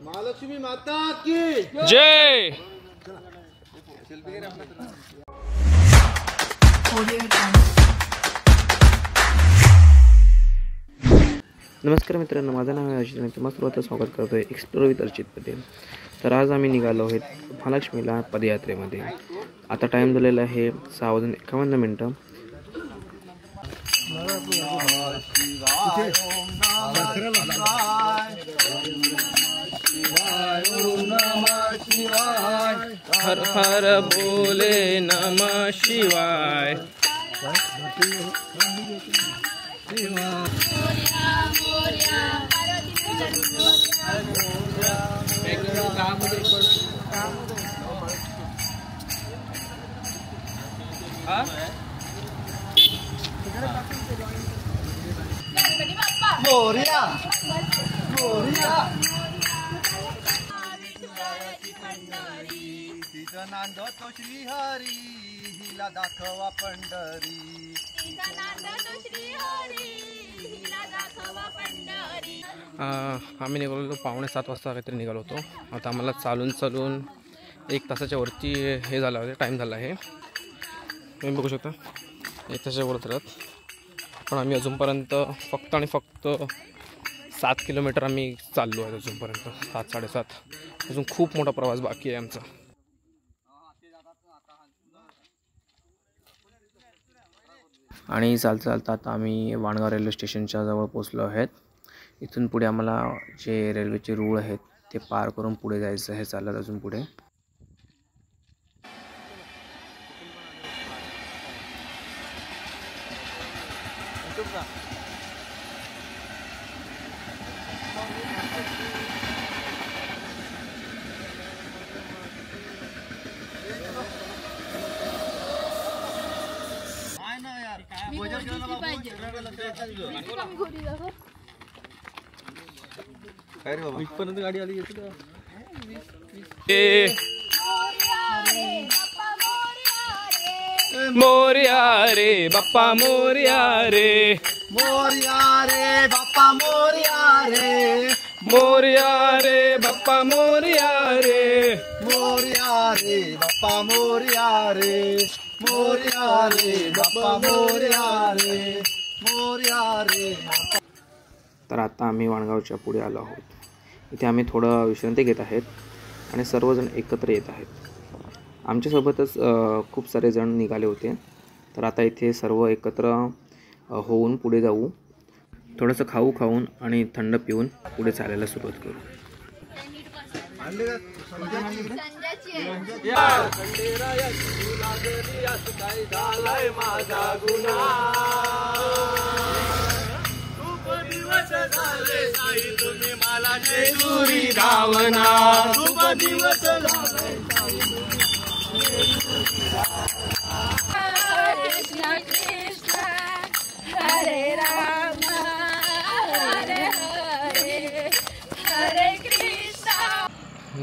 महालक्ष्मी माता की जय। नमस्कार मित्रांनो, माझं नाव आहे अर्चित आणि तुम्हा सर्वांचं स्वागत करतो आहे एक्सप्लोर विथ अर्चितमध्ये. तर आज आम्ही निघालो आहोत महालक्ष्मीला पदयात्रेमध्ये. आता टाईम झालेला आहे 6:51. हर हर बोले नमः शिवाय. मोरया मोरया तिचं नांदतो श्रीहरी, हिला दाखवा पंढरी. आम्ही निघालो 6:45 वाजता काहीतरी निघालो होतो. आता आम्हाला चालून 1 तासाच्या वरती हे झालं आहे, टाईम झाला आहे. तुम्ही बघू शकता 1 तासाच्या वरती राहत. पण आम्ही अजूनपर्यंत फक्त 7 किलोमीटर आम्ही चाललो आहे अजूनपर्यंत. 7-7.5. अजून खूप मोठा प्रवास बाकी आहे आमचा. आणि चालता आता आम्ही वाणगाव रेल्वे स्टेशनच्या जवळ पोचलो आहेत. इथून पुढे आम्हाला जे रेल्वेचे रूळ आहेत ते पार करून पुढे जायचं आहे. चालत अजून पुढे. इथपर्यंत गाडी आली मोरया रे बाप्पा मोरया रे. मोरया रे बाप्पा मोरया रे. मोरया रे बाप्पा मोरया रे. मोरया रे बाप्पा मोरया रे. मोरया रे बाप्पा मोरया रे. मोरया रे. तर आता आम्ही वाणगावच्या पुढे आलो आहोत. इथे आम्ही थोडं विश्रांती घेत आहेत आणि सर्वजण एकत्र येत आहेत. आमच्यासोबतच खूप सारे जण निघाले होते. तर आता इथे सर्व एकत्र होऊन पुढे जाऊ. थोडंसं खाऊन आणि थंड पिऊन पुढे चालायला सुरुवात करू.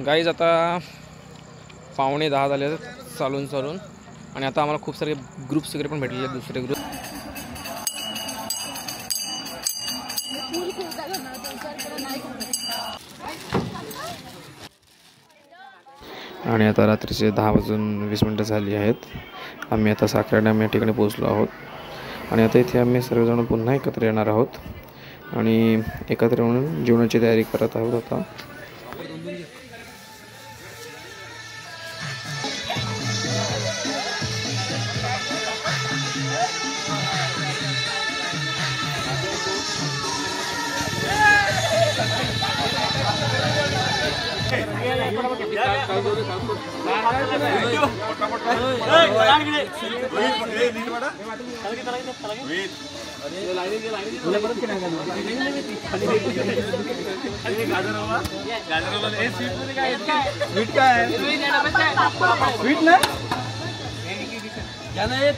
गाईज आता 9:45 झाले चालून आणि आता आम्हाला खूप सारे ग्रुप्स वगैरे पण भेटलेले आहेत. दुसरे ग्रुप आणि आता रात्रीचे 10:20 झाली आहेत. आम्ही आता साखरा डॅम या ठिकाणी पोहोचलो आहोत. आणि आता इथे आम्ही सर्वजण पुन्हा एकत्र येणार आहोत आणि एकत्र येऊन जेवणाची तयारी करत आहोत आता.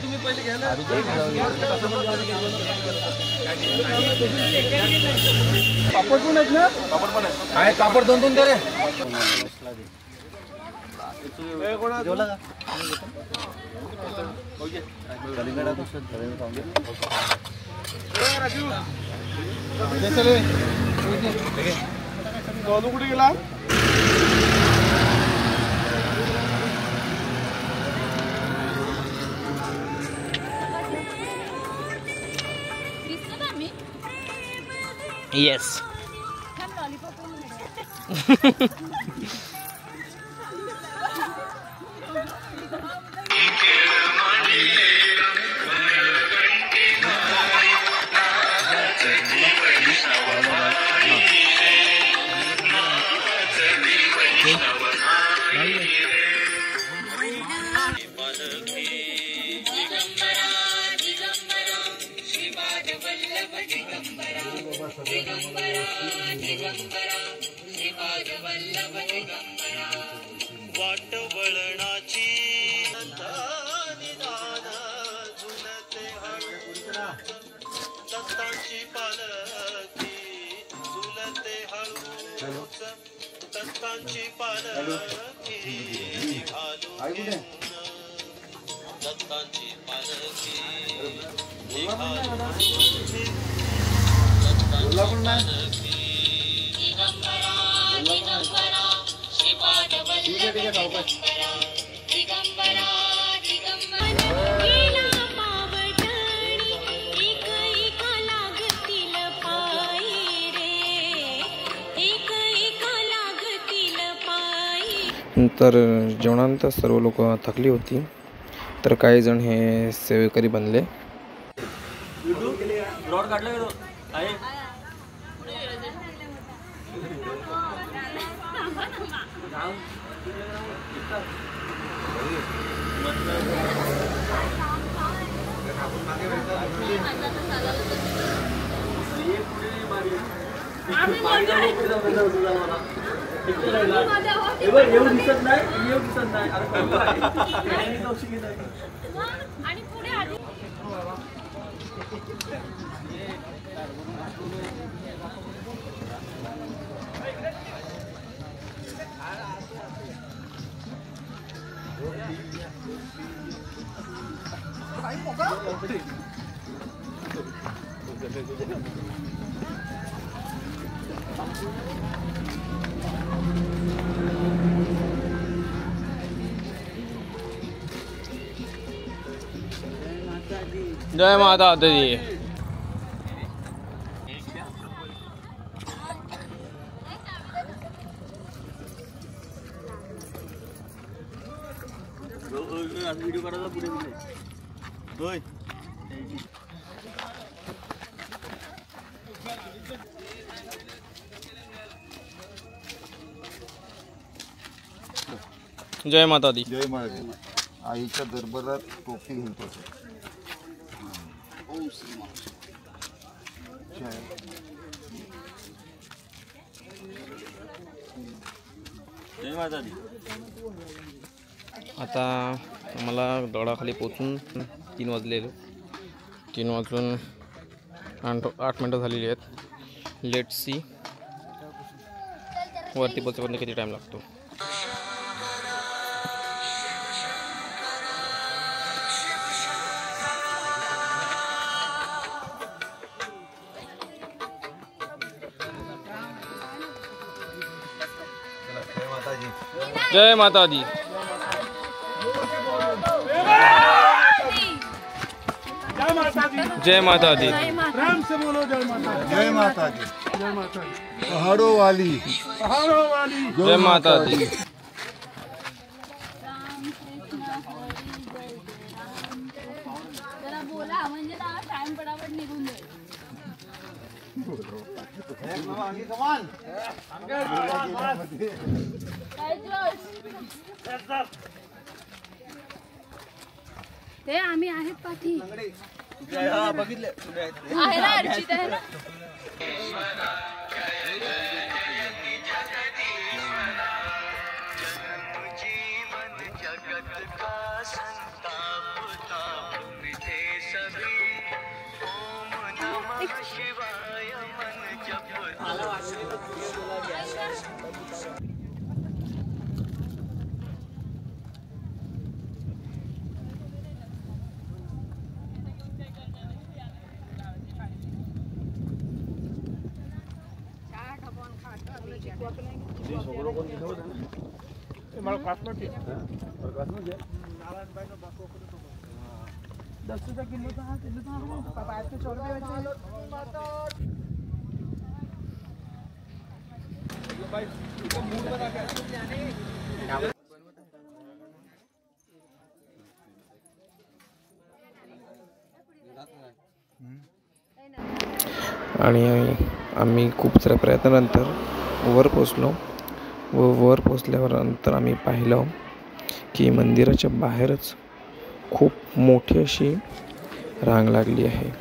तुम्ही पहिले घ्या ना. पापड पण आहेत ना. पापड पण आहे. पापड 2-2 दे रे. जेवला का? राजू कुठे गेला? येस. वाटवळणाची निदान झुलते हळू दत्तांची पालखी झुलते हळूच दत्तांची पालखी घालून दत्तांची पालखी घालून तर जेवणानंतर सर्व लोक थकली होती, तर काही जण हे सेवेकरी बनले. जय माता दी. व्हिडिओ करायला पुढे होय. जय माता दी. जय माता दी. आईच्या दरबारात टोपी घालतो. जय माता दी. आता मला दगडाखाली पोचून 3 वाजलेले. 3 वाजून 8 मिनटं झालेली आहेत. लेट सी वरती पोचेपर्यंत किती टाईम लागतो. जय माता दी. जय माता दी. प्रेम से बोलो जय माता दी. जय माता दी. जय माता दी. पहाड़ों वाली. पहाड़ों वाली. जय माता दी. बोला म्हणजे टाइम पटापट निघून जाईल. ते आम्ही आहेत पाठी. बघितले आहे ना अर्चित आहे ना. आणि आम्ही खूप साऱ्या प्रयत्नानंतर वर पोचलो व वर पोचल्यावर नंतर आम्ही पाहिलं की मंदिराच्या बाहेरच खूप मोठी अशी रांग लागली आहे.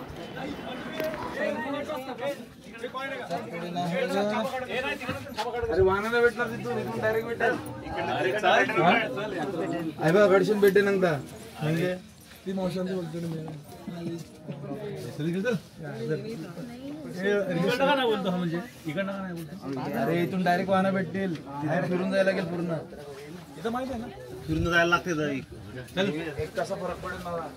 गडशन भेटे नंतर म्हणजे ती मावशांचं बोलतो अरे इथून डायरेक्ट वाहना भेटतील फिरून जायला लागेल पूर्ण इथं माहिती आहे ना फिरून जायला लागते चल एक कसा फरक पडेल मला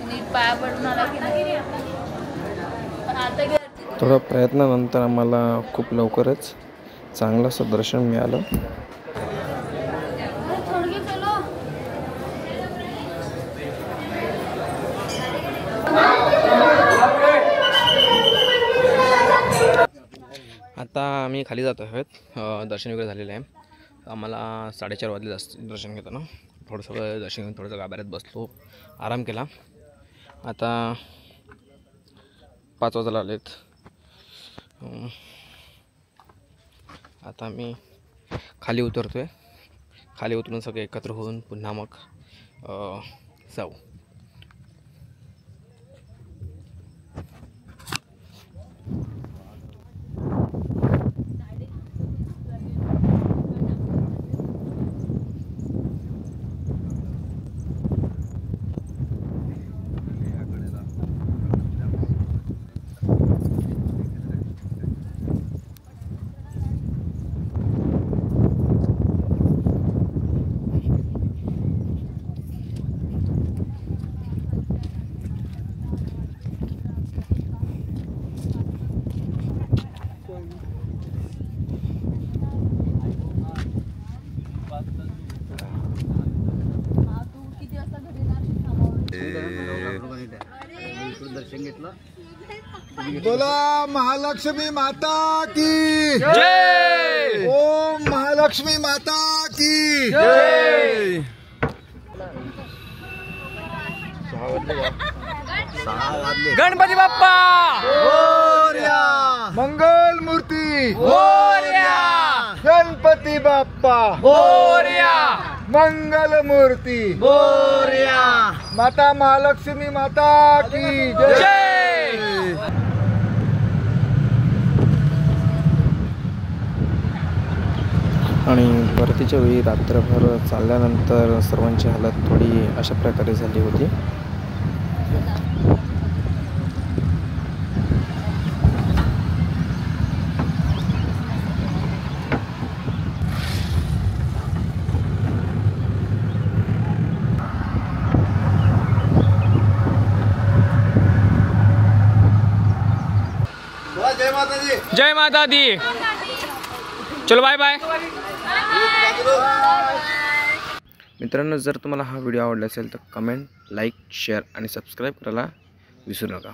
नीट पाया पडून आला की नाही पण आता थोड्या प्रयत्नानंतर आम्हाला खूप लवकरच चांगलं असं दर्शन मिळालं. थोडके चलो आता आम्ही खाली जातो आहोत. दर्शन वगैरे झालेलं आहे. आम्हाला 4:30 वाजले दर्शन घेताना. थोडंसं दर्शन घेऊन थोडंसं गाभाऱ्यात बसलो, आराम केला. आता 5 वाजायला आलेत. आता आम्ही खाली उतरतो आहे. खाली उतरून सगळे एकत्र होऊन पुन्हा मग जाऊ. दर्शन घेतलं. बोला महालक्ष्मी माता की जय. ओम महालक्ष्मी माता की जय. गणपती बाप्पा मोरया. मंगल मूर्ती मोरया. गणपती बाप्पा मोरया. मंगल मूर्ती मोरया. माता महालक्ष्मी माता की जय. आणि परतीच्या वेळी रात्रभर चालल्यानंतर सर्वांची हालत थोडी अशा प्रकारे झाली होती. जय माता दी. जय माता दी. चलो बाय बाय. मित्रांनो, जर तुम्हाला हा व्हिडिओ आवडला असेल तर कमेंट, लाईक, शेअर आणि सबस्क्राईब करायला विसरू नका.